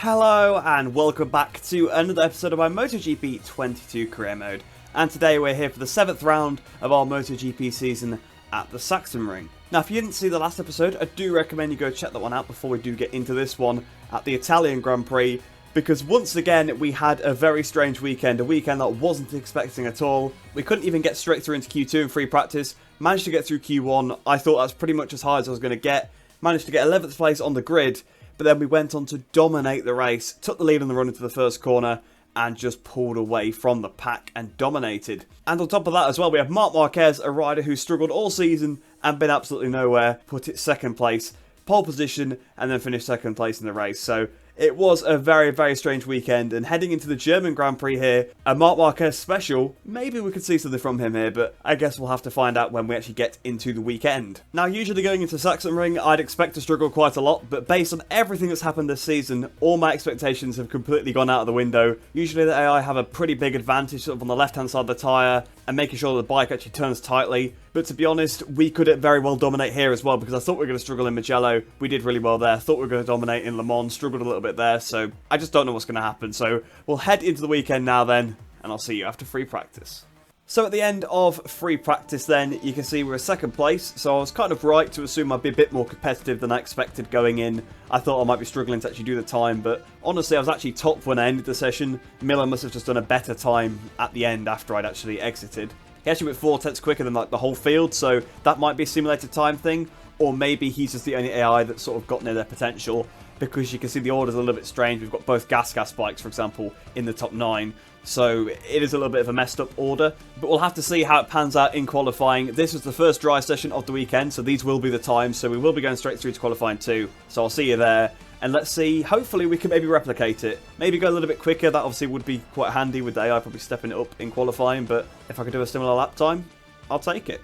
Hello and welcome back to another episode of my MotoGP 22 career mode, and today we're here for the 7th round of our MotoGP season at the Sachsenring. Now if you didn't see the last episode, I do recommend you go check that one out before we do get into this one at the Italian Grand Prix, because once again we had a very strange weekend, a weekend that I wasn't expecting at all. We couldn't even get straight through into Q2 in free practice, managed to get through Q1, I thought that's pretty much as high as I was going to get, managed to get 11th place on the grid. But then we went on to dominate the race, took the lead on the run into the first corner, and just pulled away from the pack and dominated. And on top of that as well, we have Marc Marquez, a rider who struggled all season and been absolutely nowhere, put it second place, pole position, and then finished second place in the race. So it was a very, very strange weekend, and heading into the German Grand Prix here, a Marc Marquez special, maybe we could see something from him here, but I guess we'll have to find out when we actually get into the weekend. Now, usually going into Sachsenring, I'd expect to struggle quite a lot, but based on everything that's happened this season, all my expectations have completely gone out of the window. Usually the AI have a pretty big advantage sort of on the left-hand side of the tyre, and making sure the bike actually turns tightly. But to be honest, we could very well dominate here as well, because I thought we were going to struggle in Mugello. We did really well there. Thought we were going to dominate in Le Mans, struggled a little bit there, so I just don't know what's going to happen. So we'll head into the weekend now then, and I'll see you after free practice. So at the end of free practice then, you can see we're second place, so I was kind of right to assume I'd be a bit more competitive than I expected going in. I thought I might be struggling to actually do the time, but honestly I was actually top when I ended the session. Miller must have just done a better time at the end after I'd actually exited. He actually went 4 tenths quicker than like the whole field, so that might be a simulated time thing, or maybe he's just the only AI that's sort of got near their potential, because you can see the order's a little bit strange. We've got both gas bikes, for example, in the top 9. So it is a little bit of a messed up order, but we'll have to see how it pans out in qualifying. This was the first dry session of the weekend, so these will be the times, so we will be going straight through to qualifying too. So I'll see you there, and let's see, hopefully we can maybe replicate it. Maybe go a little bit quicker, that obviously would be quite handy with the AI probably stepping it up in qualifying, but if I could do a similar lap time, I'll take it.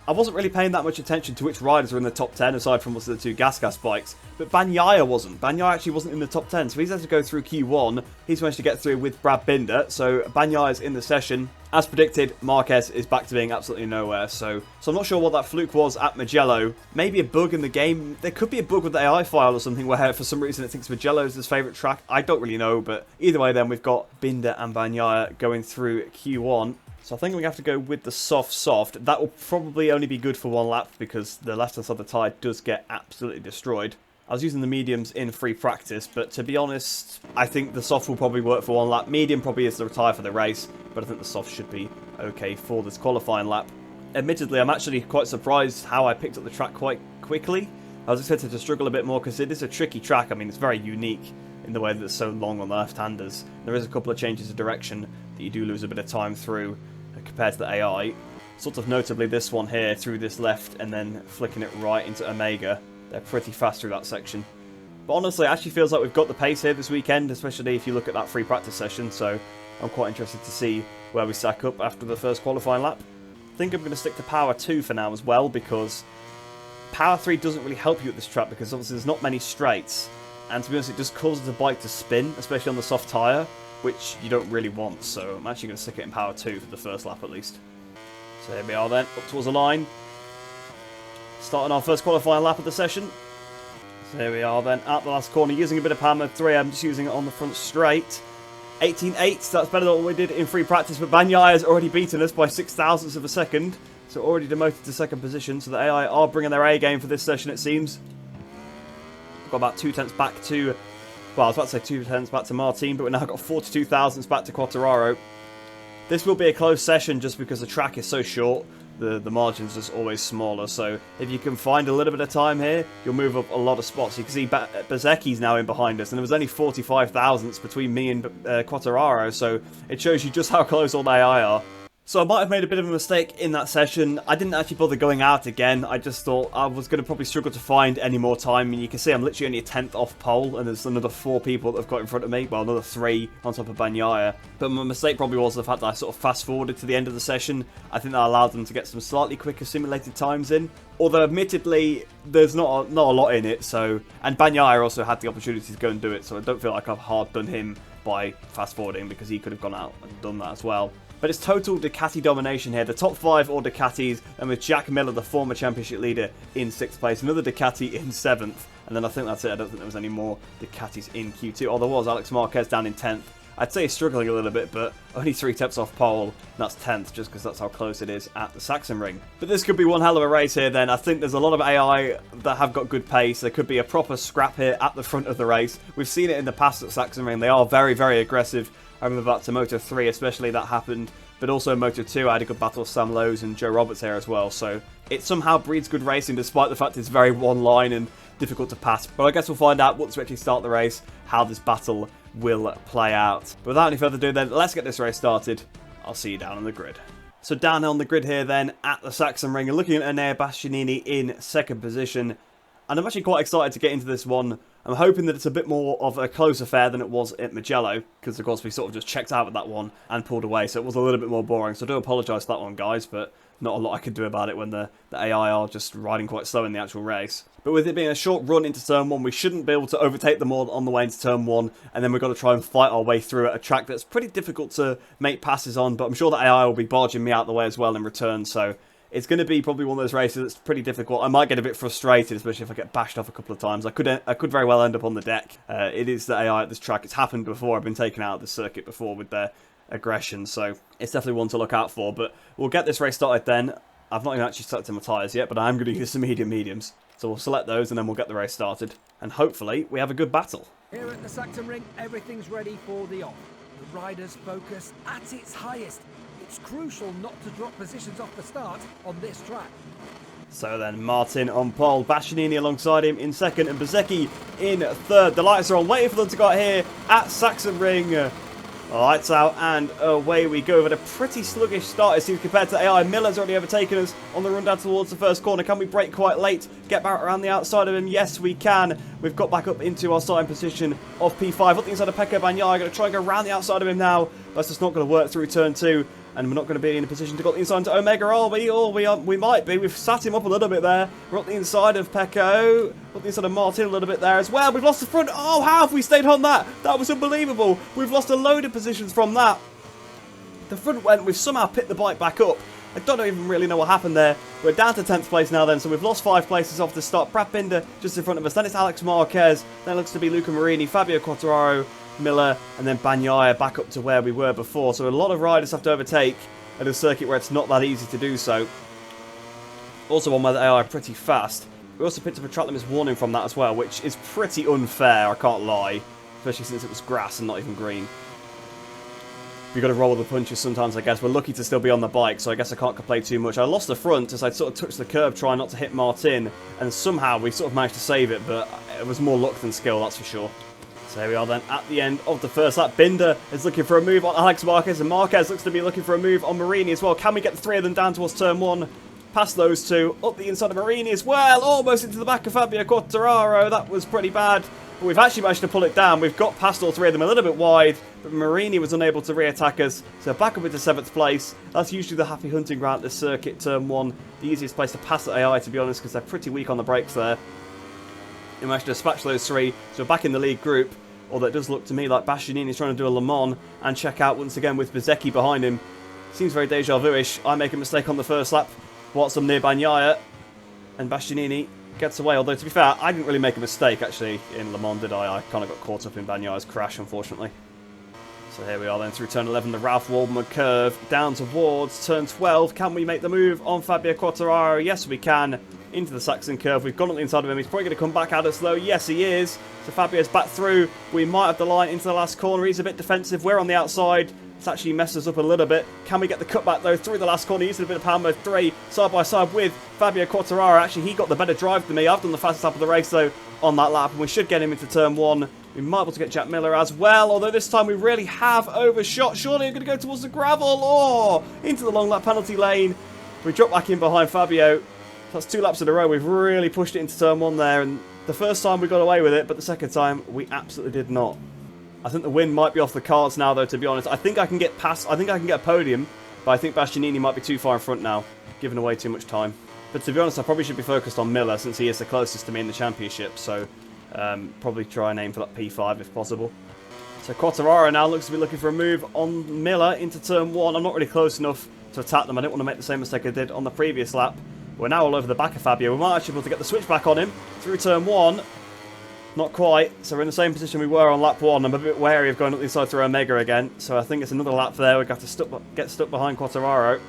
I wasn't really paying that much attention to which riders were in the top 10, aside from the 2 gas bikes, but Bagnaia wasn't. Bagnaia actually wasn't in the top 10, so he's had to go through Q1. He's managed to get through with Brad Binder, so Bagnaia's in the session. As predicted, Marquez is back to being absolutely nowhere, so I'm not sure what that fluke was at Mugello. Maybe a bug in the game. There could be a bug with the AI file or something where for some reason it thinks Mugello is his favourite track. I don't really know, but either way then we've got Binder and Bagnaia going through Q1. So I think we have to go with the soft. That will probably only be good for one lap because the left-hand side of the tyre does get absolutely destroyed. I was using the mediums in free practice, but to be honest, I think the soft will probably work for one lap. Medium probably is the tyre for the race, but I think the soft should be okay for this qualifying lap. Admittedly, I'm actually quite surprised how I picked up the track quite quickly. I was expected to struggle a bit more because it is a tricky track. I mean, it's very unique in the way that it's so long on the left-handers. There is a couple of changes of direction that you do lose a bit of time through compared to the AI. Sort of notably this one here through this left and then flicking it right into Omega. They're pretty fast through that section. But honestly, it actually feels like we've got the pace here this weekend, especially if you look at that free practice session, so I'm quite interested to see where we stack up after the first qualifying lap. I think I'm going to stick to Power 2 for now as well, because Power 3 doesn't really help you at this track, because obviously there's not many straights, and to be honest it just causes the bike to spin, especially on the soft tyre, which you don't really want, so I'm actually going to stick it in Power 2 for the first lap at least. So here we are then, up towards the line. Starting our first qualifying lap of the session. So here we are then, at the last corner, using a bit of Power 3, I'm just using it on the front straight. 18.8, that's better than what we did in free practice, but Bagnaia has already beaten us by 0.06 of a second, so already demoted to second position, so the AI are bringing their A game for this session it seems. Got about 2 tenths back to, well I was about to say 2 tenths back to Martin, but we've now got 42 thousandths back to Quartararo. This will be a close session just because the track is so short. The margin's just always smaller, so if you can find a little bit of time here, you'll move up a lot of spots. You can see Bezecchi's now in behind us, and there was only 45 thousandths between me and Quartararo, so it shows you just how close all the AI are. So I might have made a bit of a mistake in that session. I didn't actually bother going out again. I just thought I was going to probably struggle to find any more time. And you can see I'm literally only a 10th off pole, and there's another 4 people that have got in front of me. Well, another 3 on top of Bagnaia. But my mistake probably was the fact that I sort of fast-forwarded to the end of the session. I think that allowed them to get some slightly quicker simulated times in. Although, admittedly, there's not a lot in it. So, and Bagnaia also had the opportunity to go and do it, so I don't feel like I've hard done him by fast-forwarding, because he could have gone out and done that as well. But it's total Ducati domination here. The top 5 all Ducatis, and with Jack Miller, the former championship leader, in 6th place. Another Ducati in 7th. And then I think that's it. I don't think there was any more Ducatis in Q2. Oh, there was. Alex Marquez down in 10th. I'd say he's struggling a little bit, but only 3 tenths off pole. And that's 10th, just because that's how close it is at the Sachsenring. But this could be one hell of a race here then. I think there's a lot of AI that have got good pace. There could be a proper scrap here at the front of the race. We've seen it in the past at Sachsenring. They are very, very aggressive. I remember back to Moto 3 especially, that happened. But also in Moto 2, I had a good battle with Sam Lowes and Joe Roberts here as well. So it somehow breeds good racing, despite the fact it's very one line and difficult to pass. But I guess we'll find out once we actually start the race how this battle will play out. But without any further ado then, let's get this race started. I'll see you down on the grid. So down on the grid here then at the Sachsenring, and looking at Enea Bastianini in 2nd position. And I'm actually quite excited to get into this one. I'm hoping that it's a bit more of a close affair than it was at Mugello, because of course we sort of just checked out with that one and pulled away, so it was a little bit more boring. So I do apologise for that one, guys, but not a lot I can do about it when the AI are just riding quite slow in the actual race. But with it being a short run into turn 1, we shouldn't be able to overtake them all on the way into turn 1, and then we've got to try and fight our way through at a track that's pretty difficult to make passes on, but I'm sure the AI will be barging me out the way as well in return, so it's going to be probably one of those races that's pretty difficult. I might get a bit frustrated, especially if I get bashed off a couple of times. I could very well end up on the deck. It is the AI at this track. It's happened before. I've been taken out of the circuit before with their aggression, so it's definitely one to look out for. But we'll get this race started then. I've not even actually selected my tyres yet, but I am going to use some mediums. So we'll select those and then we'll get the race started. And hopefully we have a good battle. Here at the Sachsenring, everything's ready for the off. The rider's focus at its highest. It's crucial not to drop positions off the start on this track. So then Martin on pole, Bastianini alongside him in 2nd, and Bezzecchi in 3rd. The lights are on, waiting for them to go out here at Sachsenring. Lights out and away we go. With a pretty sluggish start, it seems, compared to AI. Miller's already overtaken us on the run down towards the first corner. Can we brake quite late? Get back around the outside of him? Yes, we can. We've got back up into our starting position of P5. Up the inside of Pecco Bagnaia. Going to try and go around the outside of him now. That's just not going to work through turn 2. And we're not going to be in a position to go up the inside to Omega, are we? Or we might be. We've sat him up a little bit there. We're up the inside of Pecco. Up the inside of Martin a little bit there as well. We've lost the front. Oh, how have we stayed on that? That was unbelievable. We've lost a load of positions from that. The front went. We've somehow picked the bike back up. I don't even really know what happened there. We're down to 10th place now then, so we've lost 5 places off the start. Brad Binder just in front of us. Then it's Alex Marquez. Then it looks to be Luca Marini, Fabio Quartararo, Miller, and then Bagnaia back up to where we were before. So a lot of riders have to overtake at a circuit where it's not that easy to do so. Also one where the AI are pretty fast. We also picked up a track limits warning from that as well, which is pretty unfair, I can't lie. Especially since it was grass and not even green. We've got to roll with the punches sometimes, I guess. We're lucky to still be on the bike, so I guess I can't complain too much. I lost the front as I sort of touched the curb trying not to hit Martin, and somehow we sort of managed to save it, but it was more luck than skill, that's for sure. So here we are then at the end of the first lap. Binder is looking for a move on Alex Marquez, and Marquez looks to be looking for a move on Marini as well. Can we get the 3 of them down towards turn 1? Past those 2, up the inside of Marini as well, almost into the back of Fabio Quartararo. That was pretty bad, but we've actually managed to pull it down. We've got past all 3 of them a little bit wide, but Marini was unable to re-attack us, so back up into 7th place. That's usually the happy hunting ground at this circuit, turn 1. The easiest place to pass the AI, to be honest, because they're pretty weak on the brakes there. We managed to dispatch those 3, so we're back in the lead group. Although it does look to me like Bastianini is trying to do a Le Mans and check out once again with Bezzecchi behind him. Seems very deja vu-ish. I make a mistake on the first lap. Whilst I'm near Bagnaia, and Bastianini gets away. Although, to be fair, I didn't really make a mistake, actually, in Le Mans, did I? I kind of got caught up in Bagnaia's crash, unfortunately. So here we are then through turn 11, the Ralph Waldman curve, down towards turn 12. Can we make the move on Fabio Quartararo? Yes, we can. Into the Saxon curve. We've gone on the inside of him. He's probably going to come back at us, though. Yes, he is. So Fabio's back through. We might have the line into the last corner. He's a bit defensive. We're on the outside. It's actually messed us up a little bit. Can we get the cutback, though, through the last corner? Using a bit of power mode 3, side by side with Fabio Quartararo. Actually, he got the better drive than me. I've done the fastest lap of the race, though, on that lap. And we should get him into turn 1. We might be able to get Jack Miller as well, although this time we really have overshot. Surely we're going to go towards the gravel, or into the long lap penalty lane. We drop back in behind Fabio. That's 2 laps in a row. We've really pushed it into turn 1 there, and the first time we got away with it, but the second time we absolutely did not. I think the win might be off the cards now, though, to be honest. I think I can get past, I think I can get a podium, but I think Bastianini might be too far in front now, giving away too much time. But to be honest, I probably should be focused on Miller, since he is the closest to me in the championship, so probably try and aim for that P5 if possible. So Quartararo now looks to be looking for a move on Miller into turn 1. I'm not really close enough to attack them. I didn't want to make the same mistake I did on the previous lap. We're now all over the back of Fabio. We might actually be able to get the switch back on him through turn 1. Not quite. So we're in the same position we were on lap 1. I'm a bit wary of going up the inside through Omega again. So I think it's another lap there. We're going to have to get stuck behind Quartararo.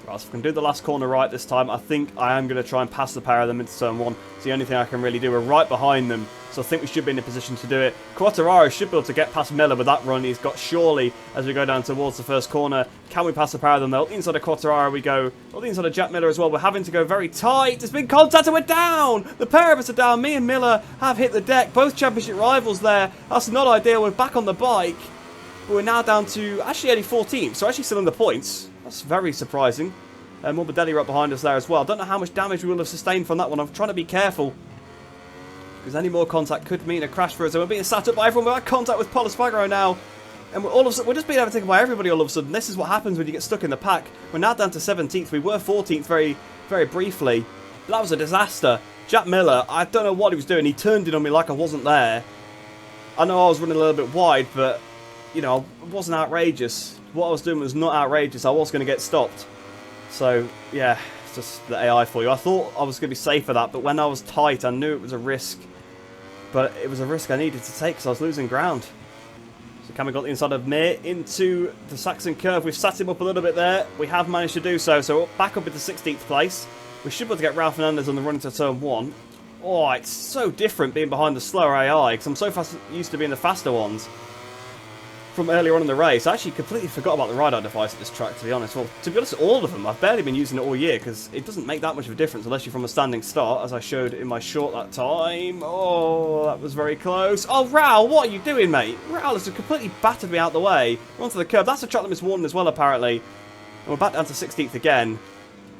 Right, so if we can do the last corner right this time, I think I am going to try and pass the pair of them into turn 1. It's the only thing I can really do. We're right behind them, so I think we should be in a position to do it. Quartararo should be able to get past Miller with that run he's got surely as we go down towards the first corner. Can we pass the pair of them though? Up the inside of Quartararo we go. Up the inside of Jack Miller as well. We're having to go very tight. There's been contact and we're down! The pair of us are down. Me and Miller have hit the deck. Both championship rivals there. That's not ideal. We're back on the bike. But we're now down to actually only 14th, so actually still in the points. That's very surprising. Morbidelli right behind us there as well. I don't know how much damage we will have sustained from that one. I'm trying to be careful, because any more contact could mean a crash for us. So we're being sat up by everyone. We're at contact with Pol Espargaro now. And we're all of a sudden, we're just being overtaken by everybody all of a sudden. This is what happens when you get stuck in the pack. We're now down to 17th. We were 14th very, very briefly. But that was a disaster. Jack Miller, I don't know what he was doing. He turned it on me like I wasn't there. I know I was running a little bit wide, but, you know, it wasn't outrageous. What I was doing was not outrageous. I was going to get stopped. So, yeah, it's just the AI for you. I thought I was going to be safe for that, but when I was tight, I knew it was a risk. But it was a risk I needed to take because I was losing ground. So Cameron got the inside of Mir into the Saxon curve. We've sat him up a little bit there. We have managed to do so. So we're back up into 16th place. We should be able to get Ralph Fernandez on the run into turn 1. Oh, it's so different being behind the slower AI because I'm so used to being the faster ones from earlier on in the race. I actually completely forgot about the radar device at this track, to be honest. Well, to be honest, all of them. I've barely been using it all year because it doesn't make that much of a difference unless you're from a standing start, as I showed in my short that time. Oh, that was very close. Oh, Raul, what are you doing, mate? Raul has completely battered me out the way. We're onto the curb. That's a track limits warning as well, apparently. And we're back down to 16th again.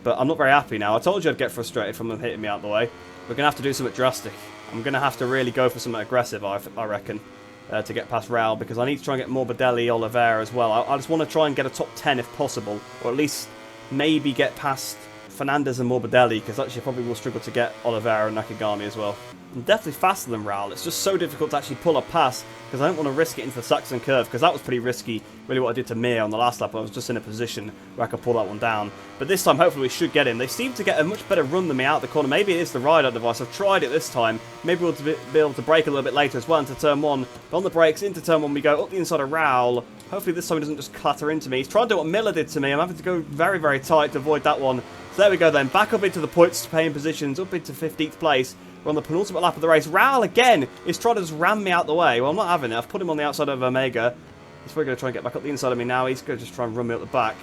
But I'm not very happy now. I told you I'd get frustrated from them hitting me out the way. We're going to have to do something drastic. I'm going to have to really go for something aggressive, I reckon. To get past Raul, because I need to try and get Morbidelli, Oliveira as well. I just want to try and get a top 10 if possible, or at least maybe get past Fernandez and Morbidelli, because actually probably will struggle to get Oliveira and Nakagami as well. I'm definitely faster than Raul. It's just so difficult to actually pull a pass because I don't want to risk it into the Saxon curve, because that was pretty risky, really what I did to Mir on the last lap. I was just in a position where I could pull that one down. But this time, hopefully we should get him. They seem to get a much better run than me out the corner. Maybe it is the ride-out device. I've tried it this time. Maybe we'll be able to brake a little bit later as well into turn 1. But on the brakes, into turn 1 we go, up the inside of Raul. Hopefully this time he doesn't just clatter into me. He's trying to do what Miller did to me. I'm having to go very, very tight to avoid that one. So there we go then. Back up into the points paying positions, up into 15th place. We're on the penultimate lap of the race. Raul again is trying to just ram me out the way. Well, I'm not having it. I've put him on the outside of Omega. He's probably going to try and get back up the inside of me now. He's going to just try and run me up the back.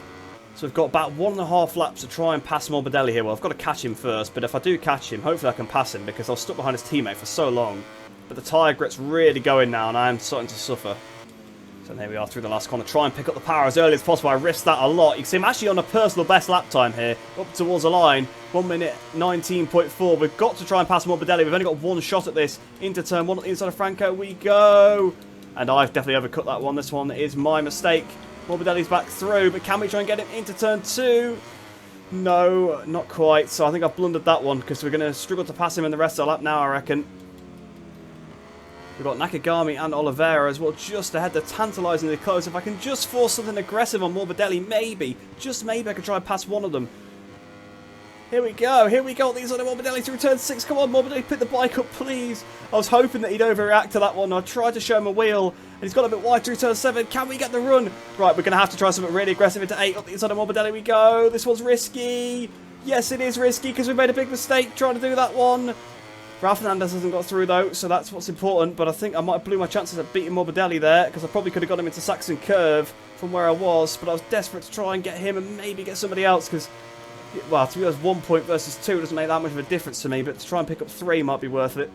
So we've got about 1.5 laps to try and pass Morbidelli here. Well, I've got to catch him first, but if I do catch him, hopefully I can pass him because I was stuck behind his teammate for so long. But the tyre grit's really going now, and I am starting to suffer. So here we are through the last corner. Try and pick up the power as early as possible. I risked that a lot. You can see I'm actually on a personal best lap time here. Up towards the line. 1 minute 19.4. We've got to try and pass Morbidelli. We've only got one shot at this. Into turn 1 at the inside of Franco we go. And I've definitely overcut that one. This one is my mistake. Morbidelli's back through, but can we try and get him into turn 2? No, not quite. So I think I've blundered that one because we're going to struggle to pass him in the rest of the lap now, I reckon. We've got Nakagami and Oliveira as well just ahead. They're tantalisingly close. If I can just force something aggressive on Morbidelli, maybe, just maybe I can try and pass one of them. Here we go. Here we go. These are the Morbidelli through turn 6. Come on, Morbidelli, pick the bike up, please. I was hoping that he'd overreact to that one. I tried to show him a wheel, and he's got a bit wide through turn 7. Can we get the run? Right, we're going to have to try something really aggressive into 8. Up the inside of Morbidelli we go. This one's risky. Yes, it is risky because we made a big mistake trying to do that one. Ralph Fernandez hasn't got through though, so that's what's important. But I think I might have blew my chances at beating Morbidelli there because I probably could have got him into Saxon curve from where I was. But I was desperate to try and get him and maybe get somebody else because, well, to be honest, 1 point versus 2 doesn't make that much of a difference to me. But to try and pick up 3 might be worth it.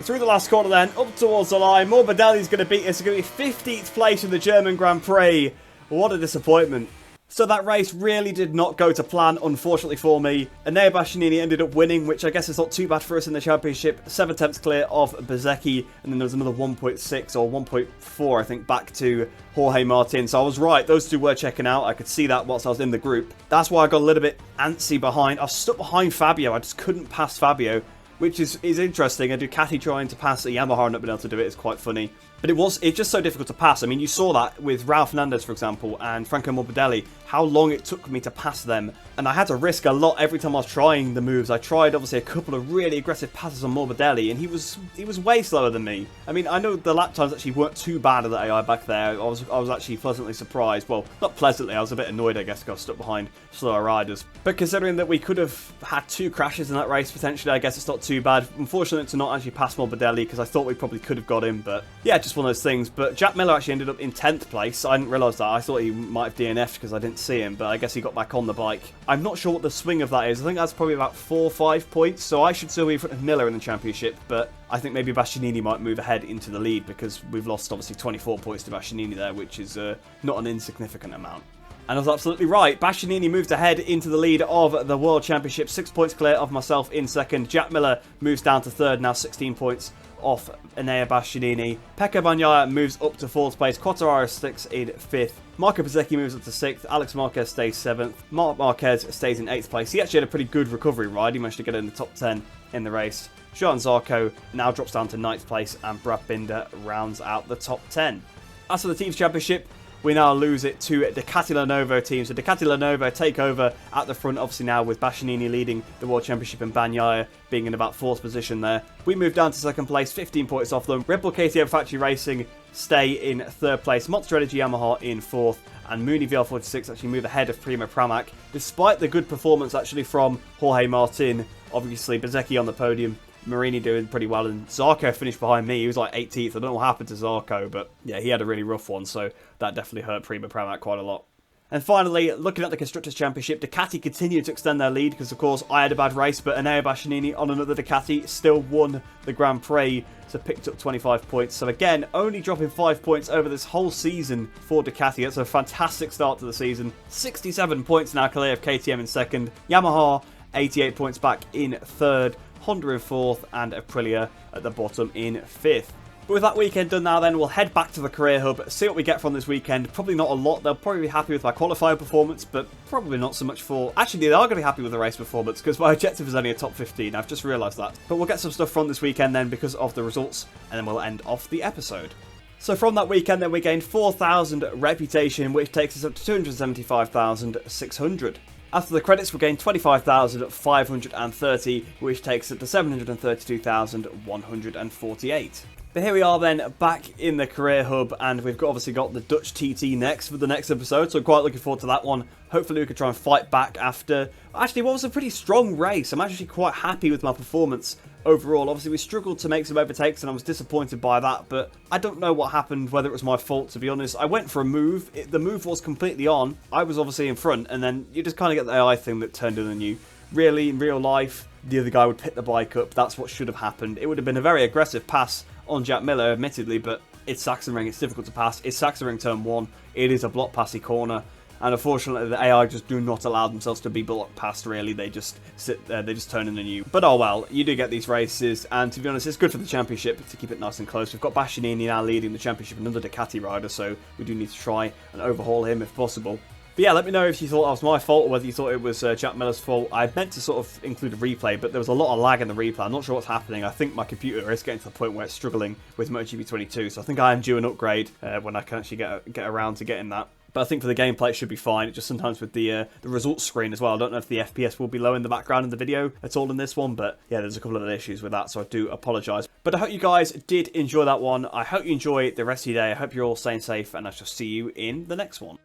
Through the last corner then, up towards the line. Morbidelli's going to beat us. It's going to be 15th place in the German Grand Prix. What a disappointment. So that race really did not go to plan, unfortunately for me. Enea Bastianini ended up winning, which I guess is not too bad for us in the championship. 7 tenths clear of Bezzecchi, and then there was another 1.6 or 1.4, I think, back to Jorge Martin. So I was right, those two were checking out. I could see that whilst I was in the group. That's why I got a little bit antsy behind. I was stuck behind Fabio. I just couldn't pass Fabio, which is interesting. A Ducati trying to pass a Yamaha and not being able to do it is quite funny. But it's just so difficult to pass. I mean, you saw that with Raul Fernandez, for example, and Franco Morbidelli, how long it took me to pass them. And I had to risk a lot every time I was trying the moves. I tried, obviously, a couple of really aggressive passes on Morbidelli, and he was way slower than me. I mean, I know the lap times actually weren't too bad at the AI back there. I was actually pleasantly surprised. Well, not pleasantly, I was a bit annoyed, I guess, because I was stuck behind slower riders. But considering that we could have had 2 crashes in that race, potentially, I guess it's not too bad. Unfortunate to not actually pass Morbidelli, because I thought we probably could have got him, but yeah, just one of those things. But Jack Miller actually ended up in 10th place. I didn't realise that. I thought he might have DNF'd because I didn't see him, but I guess he got back on the bike. I'm not sure what the swing of that is. I think that's probably about 4 or 5 points, so I should still be in front of Miller in the championship, but I think maybe Bastianini might move ahead into the lead because we've lost obviously 24 points to Bastianini there, which is not an insignificant amount. And I was absolutely right. Bastianini moved ahead into the lead of the World Championship, 6 points clear of myself in second. Jack Miller moves down to third, now 16 points off Enea Bastianini. Pecco Bagnaia moves up to 4th place. Quartararo sticks in 5th. Marco Bezzecchi moves up to 6th. Alex Marquez stays 7th. Marc Marquez stays in 8th place. He actually had a pretty good recovery ride. He managed to get in the top 10 in the race. Johan Zarco now drops down to 9th place, and Brad Binder rounds out the top 10. As for the Teams Championship, we now lose it to Ducati Lenovo team. So Ducati Lenovo take over at the front, obviously now with Bastianini leading the World Championship and Bagnaia being in about 4th position there. We move down to 2nd place, 15 points off them. Red Bull KTM Factory Racing stay in 3rd place. Monster Energy Yamaha in 4th. And Mooney VR46 actually move ahead of Prima Pramac, despite the good performance actually from Jorge Martin. Obviously, Bezzecchi on the podium. Marini doing pretty well, and Zarco finished behind me. He was like 18th. I don't know what happened to Zarco, but yeah, he had a really rough one, so that definitely hurt Prima Pramac quite a lot. And finally, looking at the Constructors' Championship, Ducati continued to extend their lead because, of course, I had a bad race, but Enea Bastianini on another Ducati still won the Grand Prix, so picked up 25 points. So again, only dropping 5 points over this whole season for Ducati. That's a fantastic start to the season. 67 points now clear of KTM in 2nd. Yamaha, 88 points back in 3rd. Honda in 4th, and Aprilia at the bottom in 5th. But with that weekend done now then, we'll head back to the Career Hub, see what we get from this weekend. Probably not a lot. They'll probably be happy with my qualifying performance, but probably not so much for... Actually, they are going to be happy with the race performance, because my objective is only a top 15. I've just realised that. But we'll get some stuff from this weekend then, because of the results, and then we'll end off the episode. So from that weekend then, we gained 4,000 reputation, which takes us up to 275,600. After the credits, we gained 25,530, which takes it to 732,148. But here we are then, back in the Career Hub, and we've obviously got the Dutch TT next for the next episode, so I'm quite looking forward to that one. Hopefully we can try and fight back after, actually, what was a pretty strong race. I'm actually quite happy with my performance overall. Obviously we struggled to make some overtakes and I was disappointed by that, but I don't know what happened, whether it was my fault, to be honest. I went for a move, the move was completely on, I was obviously in front, and then you just kind of get the AI thing that turned in on you. Really, in real life, the other guy would pick the bike up. That's what should have happened. It would have been a very aggressive pass on Jack Miller, admittedly, but it's Sachsenring, it's difficult to pass. It's Sachsenring turn 1, it is a block passy corner, and unfortunately the AI just do not allow themselves to be blocked past, really. They just sit there, they just turn in on you. But oh well, you do get these races, and to be honest, it's good for the championship to keep it nice and close. We've got Bastianini now leading the championship, another Ducati rider, so we do need to try and overhaul him if possible. But yeah, let me know if you thought that was my fault or whether you thought it was Jack Miller's fault. I meant to sort of include a replay, but there was a lot of lag in the replay. I'm not sure what's happening. I think my computer is getting to the point where it's struggling with MotoGP 22, so I think I am due an upgrade when I can actually get around to getting that. But I think for the gameplay it should be fine. It just sometimes with the results screen as well. I don't know if the FPS will be low in the background in the video at all in this one, but yeah, there's a couple of issues with that, so I do apologise. But I hope you guys did enjoy that one. I hope you enjoy the rest of your day. I hope you're all staying safe, and I shall see you in the next one.